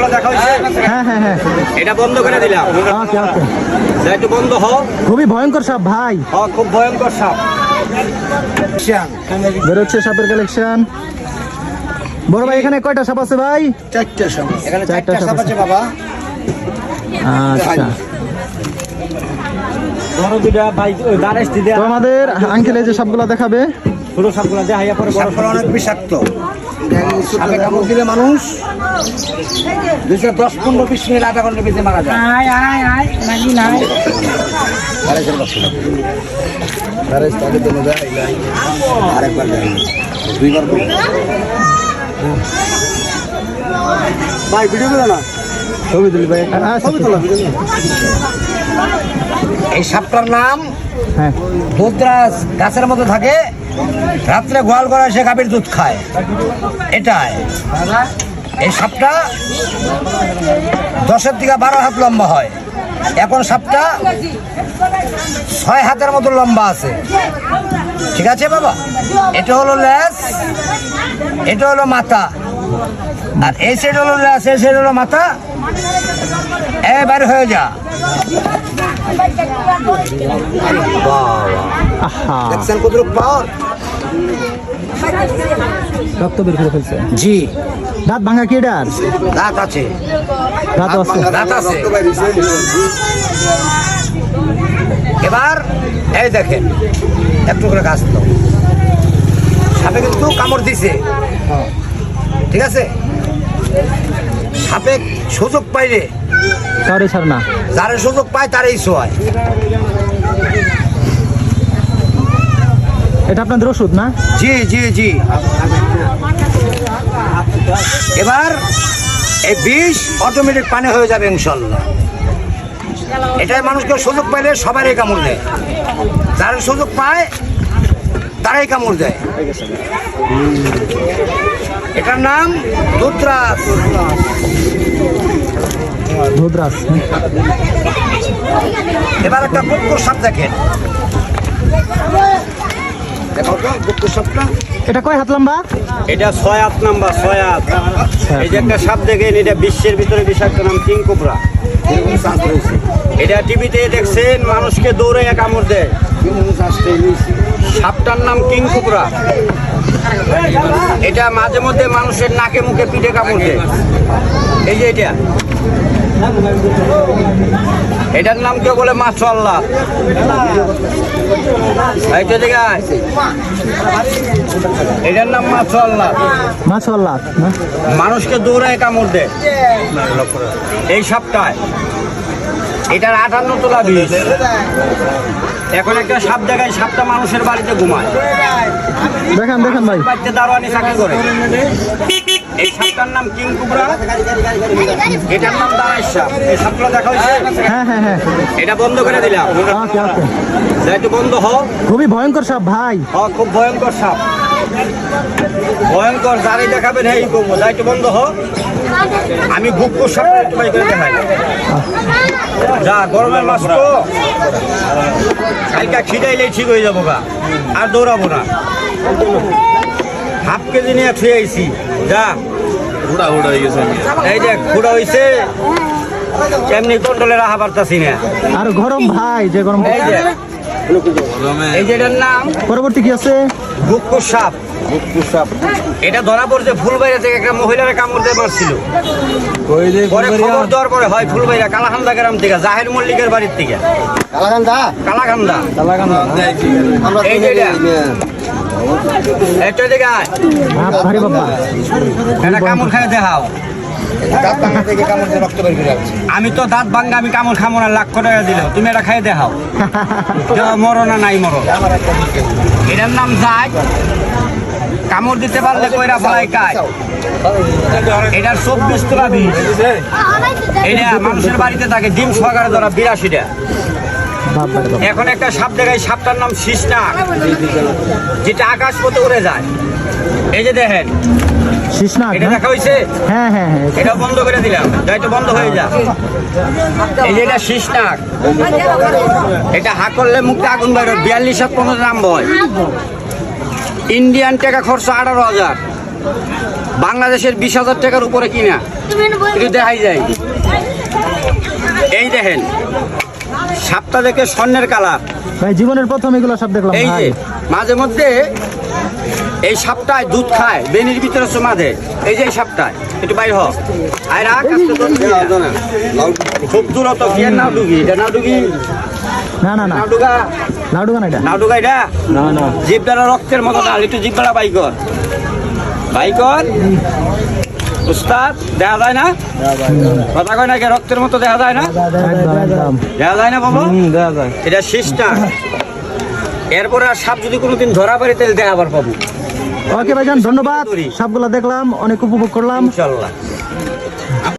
সাপগুলো দেখা হয়েছে? হ্যাঁ হ্যাঁ হ্যাঁ। এটা বন্ধ করে দিলাম। ওকে ওকে। একটু বন্ধ হও। খুবই ভয়ঙ্কর সাপ ভাই। খুব ভয়ঙ্কর সাপ। বেরোচ্ছে সাপের কালেকশন। বড় ভাই এখানে কয়টা সাপ আছে ভাই? চারটা সাপ। এখানে চারটা চারটা সাপ সাপ আছে বাবা। আচ্ছা, বড় দুইটা ভাই ওই দাঁড়াইতে দেয়া। তো আমাদের আঙ্কেল এই যে সাপগুলো দেখাবে। ছোট সাপগুলো দেখাইয়া পরে বড় সাপগুলো অনেক বিষাক্ত। সাপে কামড় দিলে মানুষ 10-15-20 মিনিট আধা ঘন্টার ভিতরে মারা যায়। আরেকবার দুইবার ভাই ভিডিও করে না, ছবি তুলি ভাই। ছবি তোলা। এই সাপটার নাম হ্যাঁ, দুধরাজ, গাছের মধ্যে থাকে, রাত্রে গোয়াল করে সে গাভীর দুধ খায়। এটাই এই সাপটা 10 থেকে 12 হাত লম্বা হয়। এখন সাপটা 6 হাতের মতো লম্বা আছে। ঠিক আছে বাবা, এটা হলো লেজ, এটা হলো মাথা, আর এই সাইড হলো লেজ, এই সাইড হলো মাথা। বাইরে হয়ে যা। আহা, দেখছেন কতটুকু পাওয়ার? রক্ত বের করে ফেলছে। জি, দাঁত ভাঙা কি এটার? দাঁত আছে, দাঁত আছে। দাঁত আছে। এবার এই দেখেন, একটু করে গাছ তো সাপে কিন্তু কামড় দিছে। ঠিক আছে, সাপে সুযোগ পাইলে, কাউরে ছাড় না। যারা সুযোগ পায় তারাই শোয়। এটা আপনাদের ওষুধ না? জি জি জি। এবার এই বিষ অটোমেটিক পানি হয়ে যাবে ইনশাল্লাহ। এটাই মানুষকে সুযোগ পাইলে সবারই কামড় দেয়, যারা সুযোগ পায় তারাই কামড় দেয়। এটার নাম দুধরাজ। দুধরাজ। এবার একটা বুকুর সাপ দেখেন, দেখো তো বুকুর সাপটা। এটা কয় হাত লম্বা? এটা 6 হাত নাম্বার, 6 হাত। এই যে একটা সাপ দেখেন, এটা বিশ্বের ভিতরে বিষাক্ত, নাম কিং কোবরা। এটা টিভিতে দেখছেন, মানুষকে দৌড়ে কামড় দেয়। সাপটার নাম কিং কোবরা। এটা মাঝে মধ্যে মানুষের নাকে মুখে পিঠে কামড় দেয়। এই যে এটার নাম কেউ বলে মাশাআল্লাহ। এটার নাম মাশাআল্লাহ। মাশাআল্লাহ। মানুষকে দৌড়ায় কামড় দেয় এই সাপটায়। এটার 58 তোলা বিষ। এখন একটা সাপ দেখায়, সাপটা মানুষের বাড়িতে ঘুমায়। দেখেন দেখেন ভাই, বাড়িতে দারোয়ানি চাকরি করে। এই সাপটার নাম কিং কোবরা, এটার নাম দাঁড়াই সাপ। এই সাপগুলো দেখা হয়েছে? হ্যাঁ হ্যাঁ হ্যাঁ। এটা বন্ধ করে দিলাম। ওকে ওকে। একটু বন্ধ হও। খুবই ভয়ঙ্কর সাপ ভাই। খুব ভয়ঙ্কর সাপ, ভয়ঙ্কর। যারাই দেখাবেন এই করবো। একটু বন্ধ হও। আমি বুকুর সাপ একটু বাই করে দেখাই। যা গরমের মাস তো, কালকা খিদাইলেই ঠিক হয়ে যাবো গা, আর দৌড়াবো না। হাফ কেজি নিয়ে ছুঁয়ে আইছি। যা এই যে খুঁড়া হয়েছে, এমনি কন্ট্রোলে রাখা পারতাছি না। আর গরম ভাই, যে গরম। এই যে এটার নাম পরবর্তী কি আছে? বুকুর সাপ। এটা ধরা পড়ছে ফুলবাইরা থেকে, একটা মহিলার কামড় দিয়ে মারছিল। পরে খবর দেওয়ার পরে হয় ফুলবাইরা কালাখান্দা গ্রাম থেকে, জাহের মল্লিকের বাড়ির থেকে। কালাখান্দা। এই যে এটা দিকে আয়। ভারী বাবা। এটা কামড় খায় দেখাও। আমি তো দাঁত ভাঙ্গা, আমি কামড় খামো না, লাখ টাকা দিলেও। তুমি এটা খাই দেখাও, মরো না নাই মরো। এটার নাম যায়, কামড় দিতে পারলে কইরা ফলাই কায়। এটার 24 তোলা বিষ। এটা মানুষের বাড়িতে থাকে, ডিম সহকারে ধরা 82টা। এখন একটা সাপ দেখাই, সাপটার নাম শীষনাগ, যেটা আকাশ পথে উড়ে যায়। এই যে দেখেন, শীষনাগ। এটা দেখা হয়েছে? হ্যাঁ হ্যাঁ হ্যাঁ। এটা বন্ধ করে দিলাম, যাইতে বন্ধ হয়ে যা। এই যে এটা শীষনাগ, এটা হা করলে মুখে আগুন বেরো। 42 হাত 15 নাম হয়। ইন্ডিয়ান টাকা খরচ 18,000। বাংলাদেশের 20,000 টাকার উপরে কিনা একটু দেখাই যায়। এই দেখেন সাপটা দেখে স্বর্ণের কালার। ভাই জীবনের প্রথম এগুলো সব দেখলাম এই ভাই। যে মাঝে মধ্যে এই সাপটায় দুধ খায় বেনির ভিতরে মাঝে। এই যে এই সাপটায় একটু বাইর হ আয় রাখ আজকে দুধ দিয়ে খুব দূরত কি নাও ডুগি এটা নাও ডুগি না না না নাও ডুগা লাউডু গান এটা। নাও ডুগা এটা না জিভটা রক্তের মতো ডাল একটু জিভটা বাই কর বাই কর উস্তাদ দেখা যায় না কথা কয় না কি রক্তের মতো দেখা যায় না একদম একদম দেখা যায় না বাবু এটা শেষটা এরপরে আর সাপ যদি কোনোদিন ধরা পারি তাহলে দেখাবার পাবো ওকে ভাইজান ধন্যবাদ, সবগুলো দেখলাম, অনেক উপভোগ করলাম। ইনশাল্লাহ।